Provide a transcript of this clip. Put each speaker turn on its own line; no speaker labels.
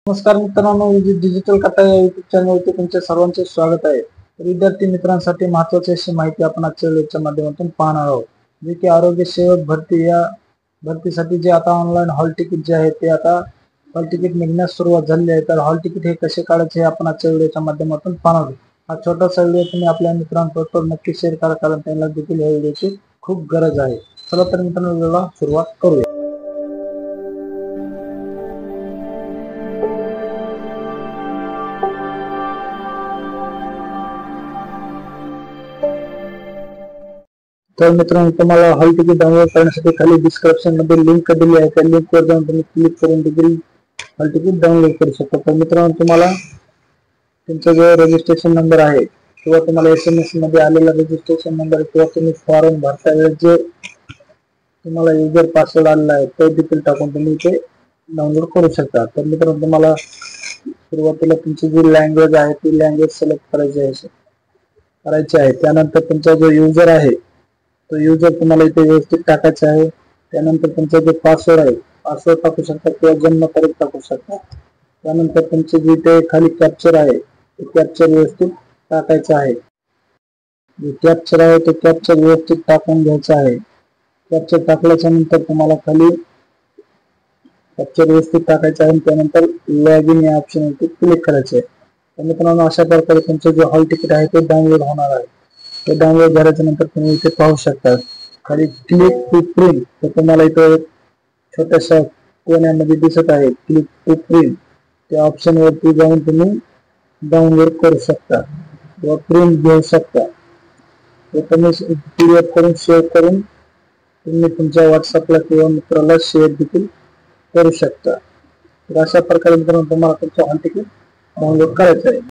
नमस्कार मित्रांनो, डिजिटल कथा या युट्यूब चॅनलवरती तुमचे सर्वांचे स्वागत आहे. विद्यार्थी मित्रांसाठी महत्त्वाची अशी माहिती आपण आजच्या व्हिडिओच्या माध्यमातून पाहणार आहोत. जे की आरोग्य सेवक भरती या भरतीसाठी जे आता ऑनलाईन हॉल तिकीट जे आहे ते आता हॉल तिकीट निघण्यास सुरुवात झाली आहे. तर हॉल तिकीट हे कसे काढायचे हे आपण आजच्या व्हिडिओच्या माध्यमातून पाहणार आहोत. हा छोटासा व्हिडिओ तुम्ही आपल्या मित्रांसोबत नक्की शेअर करा, कारण त्यांना देखील या व्हिडिओची खूप गरज आहे. चला तर मित्रांनो, व्हिडिओला सुरुवात करूया. तर मित्रांनो, तुम्हाला हॉल तिकीट डाउनलोड करण्यासाठी खाली डिस्क्रिप्शन मध्ये लिंक दिली आहे. त्या लिंक वर जाऊन तुम्ही क्लिक करून देखील हॉल तिकीट डाउनलोड करू शकता. तर मित्रांनो, तुम्हाला तुमचा जो रजिस्ट्रेशन नंबर आहे किंवा तुम्हाला SMS मध्ये आलेला रजिस्ट्रेशन नंबर किंवा तुम्ही फॉर्म भरता वेळेस जे तुम्हाला युजर पासवर्ड आलेला आहे तो देखील टाकून तुम्ही ते डाउनलोड करू शकता. तर मित्रांनो, तुम्हाला सुरुवातीला तुमची जी लँग्वेज आहे ती लँग्वेज सिलेक्ट करायची आहे. त्यानंतर तुमचा जो युजर आहे तो युजर तुम्हाला इथे व्यवस्थित टाकायचा आहे. त्यानंतर तुमचा जो पासवर्ड आहे पासवर्ड टाकू शकता किंवा जन्मतारीख टाकू शकता. त्यानंतर तुमचे जे इथे खाली कॅप्चर आहे ते कॅप्चर व्यवस्थित टाकायचं आहे. जे कॅप्चर आहे ते कॅप्चर व्यवस्थित टाकून घ्यायचं आहे. कॅप्चर टाकल्याच्या नंतर तुम्हाला खाली कॅप्चर व्यवस्थित टाकायचं आहे. त्यानंतर लॉग इन या ऑप्शन वरती क्लिक करायचे आहे. तर मित्रांनो, अशा प्रकारे तुमचं जे हॉल तिकीट आहे ते डाउनलोड होणार आहे. ते डाउनलोड झाल्याच्या नंतर तुम्ही इथे पाहू शकता खाली क्लिक टू प्रिंट. तर तुम्हाला इथे छोट्याशा कोण्यामध्ये दिसत आहे क्लिक टू प्रिंट. त्या ऑप्शन वरती जाऊन तुम्ही डाउनलोड करू शकता किंवा प्रिंट घेऊ शकता. ते तुम्ही PDF करून सेव्ह करून तुम्ही तुमच्या व्हॉट्सअपला किंवा मित्राला शेअर देखील करू शकता. तर अशा प्रकारे मित्रांनो, तुम्हाला तुमचं हॉल तिकीट डाउनलोड करायचं आहे.